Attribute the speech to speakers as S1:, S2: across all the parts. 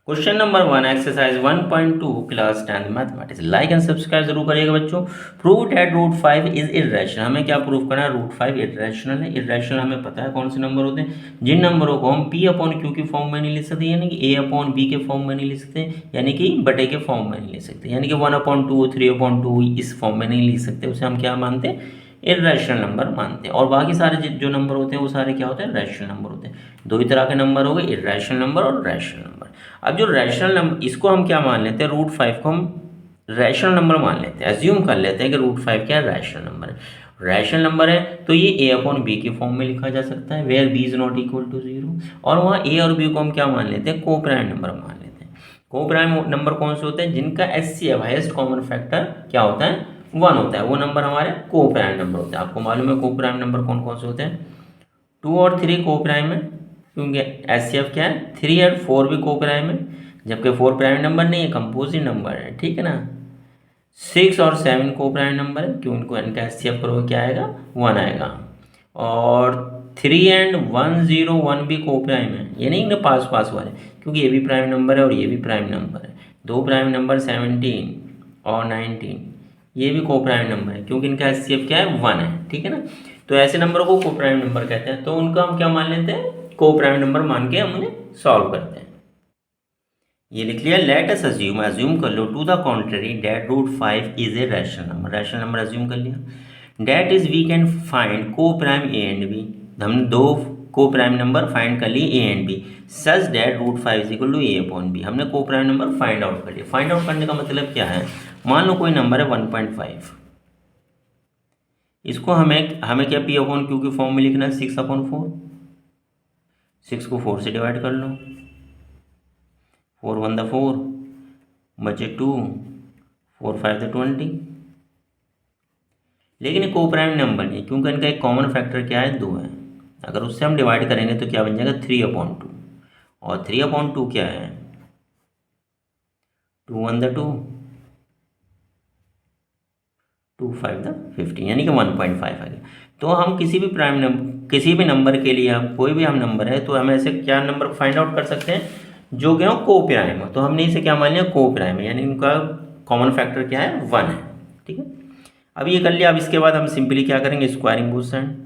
S1: Question number 1 exercise 1.2 class 10 mathematics. Like and subscribe जरूर करिएगा बच्चों। Prove that root 5 is irrational. हमें क्या प्रूव करना है? रूट 5 इरेशनल है। इरेशनल हमें पता है कौन से नंबर होते हैं, जिन नंबरों को हम p अपॉन क्यू की फॉर्म में नहीं लिख सकते, यानी कि a अपॉन b के फॉर्म में नहीं लिख सकते, यानी कि बटे के फॉर्म में नहीं लिख सकते, यानी कि 1/2 3/2 इस फॉर्म में नहीं लिख सकते, उसे हम क्या मानते हैं? इरेशनल नंबर मानते हैं। और बाकी सारे जो नंबर होते हैं वो सारे क्या होते हैं? रैशनल नंबर होते हैं। दो ही तरह के नंबर हो गए, इरेशनल नंबर और रैशनल नंबर। अब जो रैशनल नंबर, इसको हम क्या मान लेते हैं? रूट 5 को हम रैशनल नंबर मान लेते हैं, एज्यूम कर लेते हैं कि रूट 5 क्या है? रैशनल नंबर है। रैशनल नंबर है तो ये a अपॉन बी के फॉर्म में लिखा जा सकता है, where b is not equal to 0। और वहाँ a और b को हम क्या मान लेते हैं? को प्राइम नंबर मान लेते हैं। को प्राइम नंबर कौन से होते हैं? जिनका HCF हाईएस्ट कॉमन फैक्टर क्या होता है? 1 होता है, वो नंबर हमारे को प्राइम नंबर होते हैं। आपको मालूम है को प्राइम नंबर कौन कौन से होते हैं? 2 और 3 को प्राइम है, क्योंकि HCF क्या है? 3 और 4 भी को प्राइम है, जबकि 4 प्राइम नंबर नहीं है, कंपोजिट नंबर है, ठीक है ना। 6 और 7 को प्राइम नंबर है, क्यों? इनको इनका HCF करोगे क्या आएगा? 1 आएगा। और 3 एंड 101 भी को प्राइम है, ये नहीं कि पास पास वाले, क्योंकि ये भी प्राइम नंबर है और ये भी प्राइम नंबर है। दो प्राइम नंबर 17 और 19 ये भी को प्राइम नंबर है, क्योंकि इनका HCF क्या है? 1 है, ठीक है ना। तो ऐसे नंबर को को प्राइम नंबर कहते हैं, तो उनका हम क्या मान लेते हैं? को प्राइम नंबर मान के हम उन्हें सॉल्व करते हैं। ये लिख लिया। लेट अस अज्यूम, अज्यूम कर लो to the contrary that root 5 is a rational number. Rational number assume कर लिया। That is we can find coprime a and b. हमने दो को प्राइम नंबर फाइंड कर लिए, a and b, such that root 5 is equal to a upon b. हमने coprime number find out कर लिया। Find out करने का मतलब क्या है? मान लो कोई नंबर है 1.5, इसको हमें हमें क्या पी अपॉन क्यू की फॉर्म में लिखना है? 6/4। 6 को 4 से डिवाइड कर लो, 4 1 द 4, बचे 2, 4 5 द 20। लेकिन ये को प्राइम नंबर नहीं, क्योंकि इनका एक कॉमन फैक्टर क्या है? 2 है। अगर उससे हम डिवाइड करेंगे तो क्या बन जाएगा? 3/2। और 3/2 क्या है? 2 1 द 2, 2 5 द 15, यानी कि 1.5 आ गया। तो हम किसी भी प्राइम नंबर, किसी भी नंबर के लिए, हम कोई भी हम नंबर है तो हम ऐसे क्या नंबर फाइंड आउट कर सकते हैं जो क्या हो? को प्राइम हो। तो हमने इसे क्या मान लिया? को प्राइम है, यानी इनका कॉमन फैक्टर क्या है? 1 है, ठीक है। अब ये कर लिया। अब इसके बाद हम सिंपली क्या करेंगे? Squaring both side.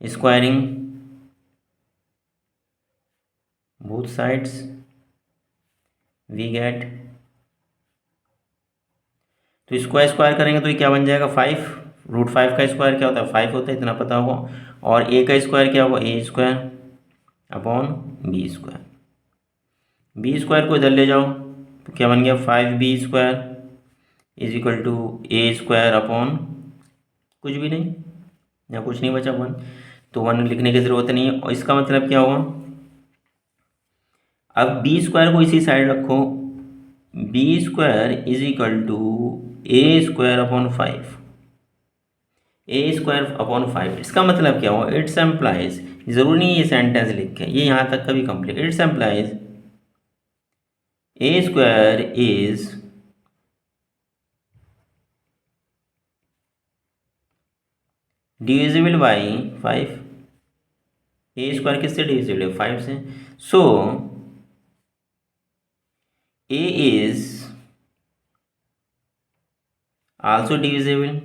S1: Squaring both sides we get, तो स्क्वायर स्क्वायर करेंगे तो ये क्या बन जाएगा? 5। रूट 5 का स्क्वायर क्या होता है? 5 होता है, इतना पता होगा। और ए का स्क्वायर क्या होगा? A square upon b square. B square को इधर ले जाओ तो क्या बन गया? 5b² is equal to a square upon कुछ भी नहीं, या कुछ नहीं बचा, 1। तो 1 लिखने की ज़रूरत नहीं है। और इसका मतलब क्या हुआ? अब बी स्क्वायर को इसी साइड रखो, b square is equal to a square upon 5। A square upon 5, इसका मतलब क्या हुआ? इट्स एम्प्लाइज, जरूरी नहीं ये सेंटेंस लिख के, ये यहाँ तक का भी complete. It implies a square is divisible by 5। A square किससे डिविजिबल है? 5 से। So a is also divisible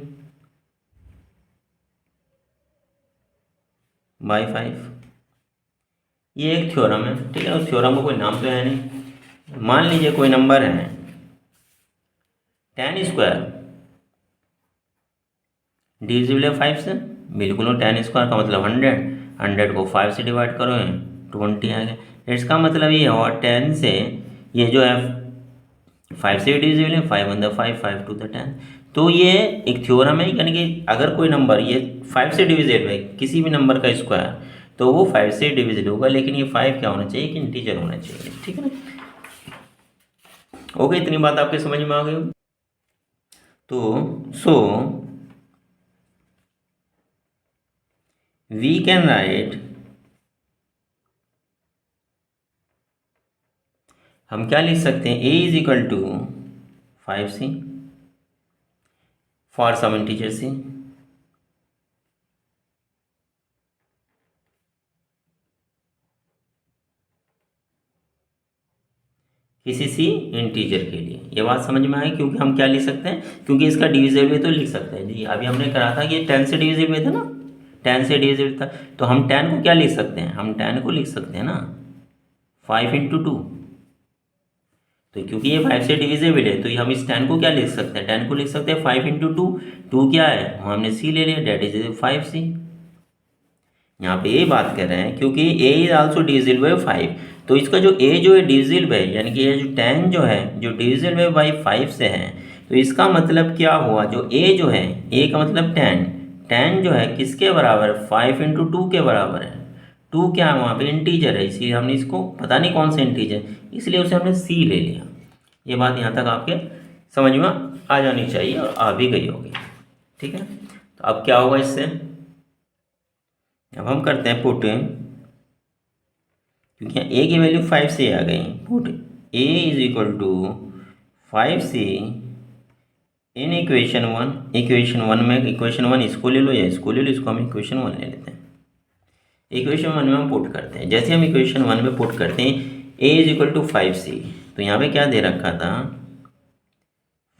S1: by 5। ये एक थ्योरम है, ठीक है। उस थ्योरम का कोई नाम तो है नहीं। मान लीजिए कोई नंबर है 10² डिविजिबल है 5 से, बिल्कुल। 10² का मतलब 100, 100 को 5 से डिवाइड करो, 20 आ गया। इसका मतलब ये हुआ 10 से, ये जो है 5 से डिविजिबल है, 5 1 द 5, 5 2 द 10। तो ये एक थ्योरम है, यानी कि अगर कोई नंबर ये 5 से डिविजिबल है, किसी भी नंबर का स्क्वायर, तो वो 5 से डिविजिबल होगा। लेकिन ये 5 क्या होना चाहिए? कि इंटीजर होना चाहिए, ठीक है ना। ओके, इतनी बात आपके समझ में आ गई। तो सो वी कैन राइट, हम क्या लिख सकते हैं? A is equal to 5c for some integer c। किसी सी इंटीजर के लिए। ये बात समझ में आई, क्योंकि हम क्या लिख सकते हैं, क्योंकि इसका डिविजिबल तो लिख सकते हैं जी। अभी हमने करा था कि ये 10 से डिविजिबल था ना, 10 से डिविजिबल था, तो हम 10 को क्या लिख सकते हैं, हम 10 को लिख सकते हैं ना 5 × 2। तो क्योंकि ये 5 से डिविजिबल है तो हम इस 10 को क्या लिख सकते हैं, 10 को लिख सकते हैं 5 × 2। 2 क्या है, हमने सी ले लिया, डेट इज 5c। यहाँ पे यही बात कर रहे हैं, क्योंकि a is also divisible by 5, तो इसका जो a जो है डिविजिबल बाई, यानी कि ये जो 10 जो है जो डिविजिबल बाई 5 से है, तो इसका मतलब क्या हुआ, जो a जो है, a का मतलब 10 जो है किसके बराबर, 5 × 2 के बराबर है। 2 क्या है वहाँ पे इंटीजर है, इसलिए हमने इसको पता नहीं कौन सा इंटीजर, इसलिए उसे हमने c ले लिया। ये बात यहाँ तक आपके समझ में आ जानी चाहिए और आ भी गई होगी, ठीक है। तो अब क्या होगा इससे, अब हम करते हैं पुट, क्योंकि a की वैल्यू 5 से आ गई, put a is equal to 5c in equation 1। Equation 1 में, इक्वेशन 1 इसको ले लो या इसको ले लो, इसको हम इक्वेशन 1 ले लेते हैं। इक्वेशन 1 में हम पुट करते हैं, जैसे हम इक्वेशन 1 में पुट करते हैं a is equal to 5c, तो यहाँ पे क्या दे रखा था,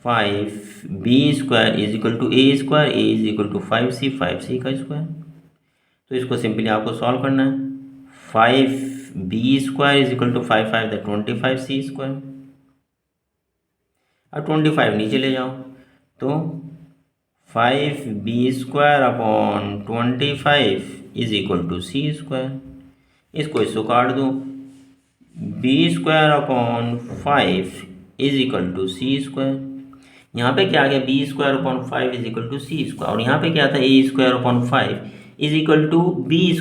S1: 5b² is equal to a² a is equal to 5c का स्क्वायर। तो इसको सिंपली आपको सॉल्व करना है, 5b² is equal to 5 25c²। अब 25 नीचे ले जाओ, तो 5b² upon 25 is equal to c²। इसको इसको काट दो, b² upon 5 is equal to c²। यहाँ पे क्या आ गया, b² upon 5 is equal to c², और यहाँ पे क्या था, a² upon 5 is equal to b²।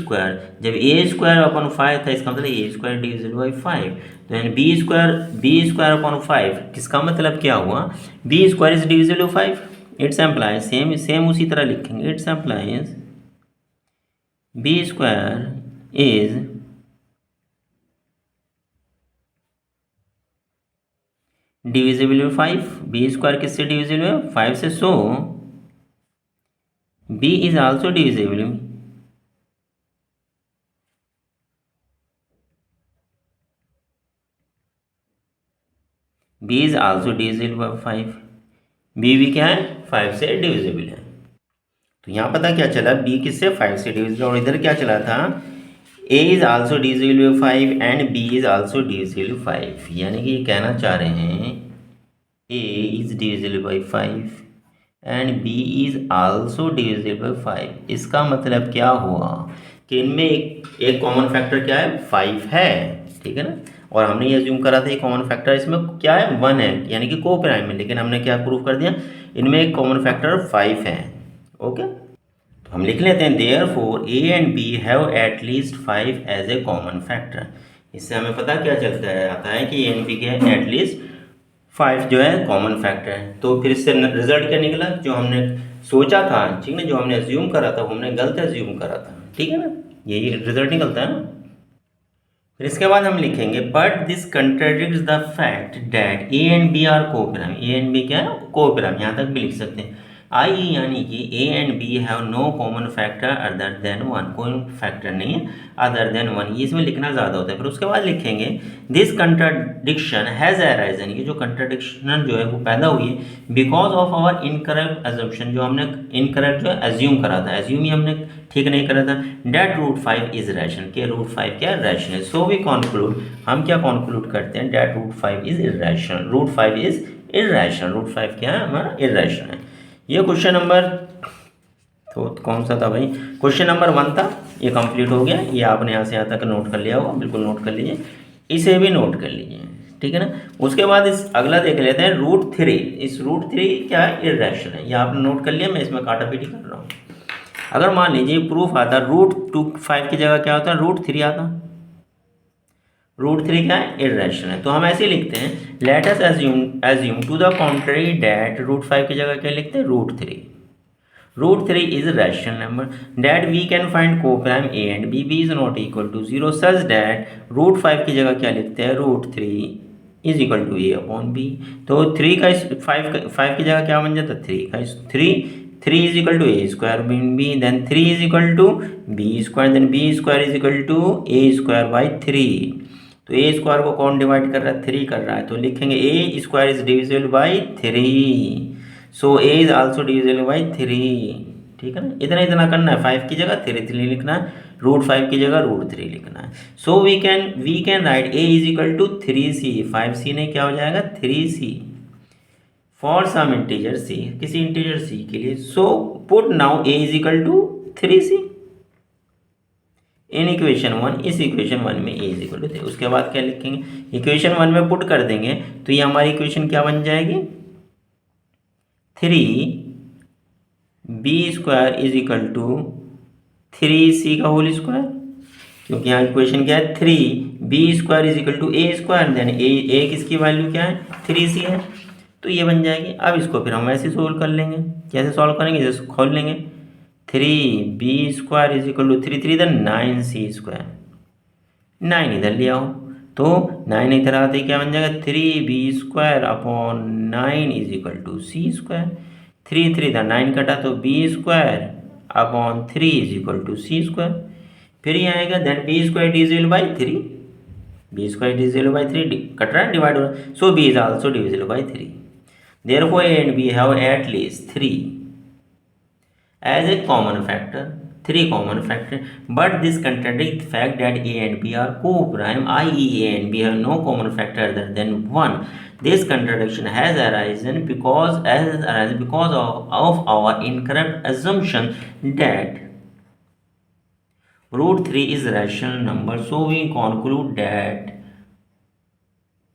S1: जब a² अपॉन 5 था, इसका मतलब a² डिविजिबल बाई 5, तो यानी b² अपॉन 5, किसका मतलब क्या हुआ, b² is divisible by 5। It implies same उसी तरह लिखेंगे, it implies b² is divisible by 5। b² किससे डिविजिबल है, 5 से, सो b is also divisible, b is also divisible by 5। b भी क्या है, 5 से डिविजिबल है। तो यहाँ पता क्या चला, b किससे, 5 से डिविजिबल, और इधर क्या चला था, a is also divisible by 5 and b is also divisible by 5। यानी कि ये कहना चाह रहे हैं a is divisible by 5 and b is also divisible by 5। इसका मतलब क्या हुआ कि इनमें एक कॉमन फैक्टर क्या है, 5 है, ठीक है ना। और हमने ये अज्यूम करा था ये कॉमन फैक्टर इसमें क्या है, 1 है, यानी कि को प्राइम में, लेकिन हमने क्या प्रूव कर दिया, इनमें एक कॉमन फैक्टर 5 है। ओके, तो हम लिख लेते हैं, therefore a and b have at least 5 as a common factor. इससे हमें पता क्या चलता है, आता है कि a एंड b के एट लीस्ट 5 जो है कॉमन फैक्टर है। तो फिर इससे रिजल्ट क्या निकला, जो हमने सोचा था, ठीक है ना, जो हमने अज्यूम करा था वो हमने गलत अज्यूम करा था, ठीक है ना, यही रिजल्ट निकलता है ना। फिर इसके बाद हम लिखेंगे, but this contradicts the fact that a and b are coprime. A and b क्या है, कोप्राइम, यहाँ तक भी लिख सकते हैं। आई यानी कि a and b have no common factor other than 1, कोई फैक्टर नहीं है अदर देन 1, ये इसमें लिखना ज़्यादा होता है। फिर उसके बाद लिखेंगे, दिस कंट्राडिक्शन हैज़ अराइजन, ये जो कंट्राडिक्शन जो है वो पैदा हुई है because of our incorrect assumption, जो हमने इनकरेक्ट जो है एज्यूम करा था, एज्यूम ही हमने ठीक नहीं करा था, डेट रूट 5 इज रैशनल, के रूट 5 क्या रैशनल। सो वी कॉन्क्लूड, हम क्या कॉन्क्लूड करते हैं, that root 5 is irrational, root 5 is irrational, root 5 क्या है हमारा, इरेशनल है। ये क्वेश्चन नंबर तो कौन सा था भाई, क्वेश्चन नंबर 1 था, ये कंप्लीट हो गया। ये आपने यहाँ से यहाँ तक नोट कर लिया होगा, बिल्कुल नोट कर लीजिए, इसे भी नोट कर लीजिए, ठीक है ना। उसके बाद इस अगला देख लेते हैं, रूट 3। इस रूट 3 क्या है, इरेशनल है, ये आपने नोट कर लिया, मैं इसमें काटापीटी कर रहा हूँ। अगर मान लीजिए प्रूफ आता रूट 5 की जगह क्या होता है, रूट 3 आता, रूट 3 क्या है, इरेशनल है, तो हम ऐसे लिखते हैं, let us assume to the contrary that root 5 की जगह क्या लिखते हैं, root 3। Root 3 is rational number that we can find coprime a and b, b is not equal to 0 such that root 5 की जगह क्या लिखते हैं, root 3 is equal to a upon b. तो 3 का 5 की जगह क्या बन जाता है, 3 is equal to a square b, then 3 is equal to b square, then b square is equal to a square by 3। तो ए स्क्वायर को कौन डिवाइड कर रहा है? 3 कर रहा है, तो लिखेंगे a square is divisible by 3, so a is also divisible by 3। ठीक है ना, इतना इतना करना है, 5 की जगह 3 लिखना है, √5 की जगह √3 लिखना है। So we can write a is equal to 3c, 5c नहीं क्या हो जाएगा 3c for some integer c, किसी इंटीजर c के लिए। So put now a is equal to 3c in equation 1, इस इक्वेशन 1 में a इज इक्वल टू 3। उसके बाद क्या लिखेंगे, इक्वेशन 1 में पुट कर देंगे तो ये हमारी इक्वेशन क्या बन जाएगी, 3b square is equal to 3c का होल स्क्वायर, क्योंकि यहाँ इक्वेशन क्या है 3b square is equal to a square, then a किसकी वैल्यू क्या है 3c है, तो ये बन जाएगी। अब इसको फिर हम ऐसे सोल्व कर लेंगे, कैसे सॉल्व करेंगे, जैसे खोल लेंगे 3b square is equal to 3 3 9c square, 9 इधर ले आओ तो 9 इधर आते क्या बन जाएगा 3b square upon 9 is equal to c square, 3 3 इधर 9 कटा तो b square upon 3 is equal to c square, फिर ये आएगा then b square divisible by 3, b square divisible by 3 कट रहा है डिवाइड हो रहा है, so b is also divisible by 3। Therefore, A and B have at least 3 as a common factor, 3 common factor, but this contradicts the fact that A and B are co-prime, i.e. A and B have no common factor other than 1. This contradiction has arisen because of our incorrect assumption that √3 is rational number, so we conclude that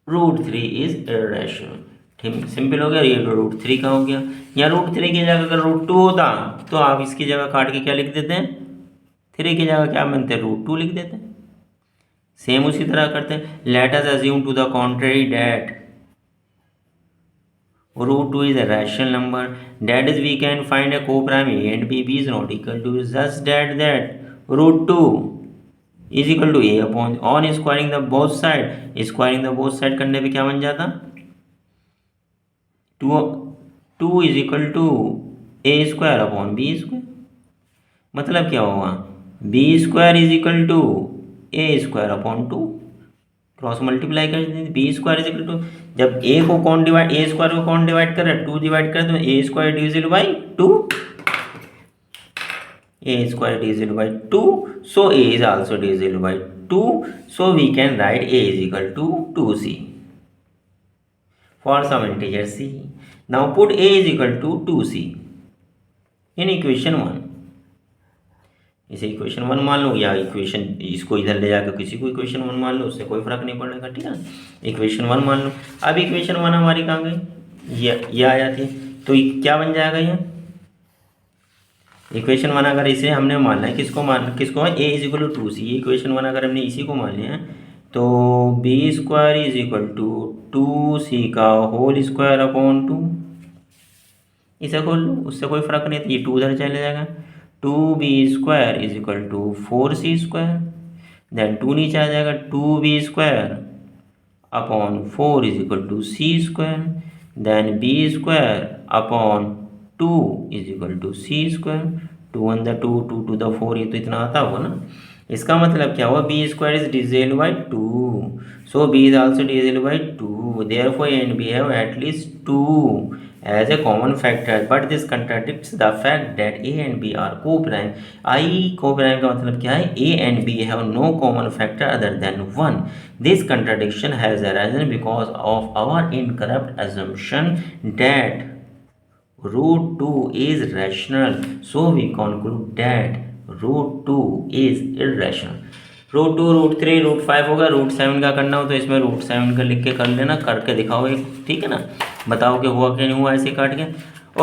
S1: √3 is irrational। ठीक, simple हो गया, ये √3 का हो गया। यहाँ √3 की जगह अगर √2 होता तो आप इसकी जगह काट के क्या लिख देते हैं, 3 की जगह क्या बनते हैं √2 लिख देते हैं। सेम उसी तरह करते हैं, let us assume to the contrary that √2 is a rational number, that is we can find a co-prime A and B is not equal to just that √2 is equal to A upon on squaring the both side करने पे क्या बन जाता 2 is equal to a square upon b square, मतलब क्या होगा b square is equal to a square upon 2, cross multiply कर देंगे, b square is equal to, जब a स्क्वायर को कौन डिवाइड कर रहा है 2 डिवाइड कर, तो a square divisible by 2, a square divisible by 2, so a is also divisible by 2, so we can write a is equal to 2c for some integer c. Now put a is equal to 2c in equation 1, इसे equation 1 मान लो, या equation इसको इधर ले जाकर किसी को equation 1 मान लो, उससे कोई फर्क नहीं पड़ेगा। ठीक है, इक्वेशन 1 मान लो। अब इक्वेशन 1 हमारी कहाँ गई, ये आ जाती है, तो क्या बन जाएगा ये इक्वेशन 1, अगर इसे हमने मानना है किसको है a is equal to 2c, ये इक्वेशन 1 अगर हमने इसी को मान लिया है तो b square is equal to 2c का होल स्क्वायर अपॉन 2, इसे खोल लो, उससे कोई फर्क नहीं, ये 2 उधर चले जाएगा, 2b square is equal to 4c square, then 2 नीचे आ जाएगा 2b square upon 4 is equal to c square, then b square upon 2 is equal to c square, 2 1 the 2 2 2 the 4, ये तो इतना आता होगा ना। इसका मतलब क्या हुआ, b square is divisible by 2, so b is also divisible by 2, therefore a and b have at least 2 as a common factor, but this contradicts the fact that a and b are co-prime, i.e. co-prime का मतलब क्या है, a and b have no common factor other than 1. This contradiction has arisen because of our incorrect assumption that √2 is rational, so we conclude that √2 is irrational. √2 √3 √5 होगा, √7 का करना हो तो इसमें √7 का लिख के कर लेना, करके दिखाओ एक, ठीक है ना, बताओ कि हुआ कि नहीं हुआ ऐसे काट के।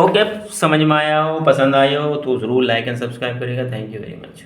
S1: ओके, समझ में आया हो, पसंद आया हो तो ज़रूर लाइक एंड सब्सक्राइब करिएगा। Thank you very much.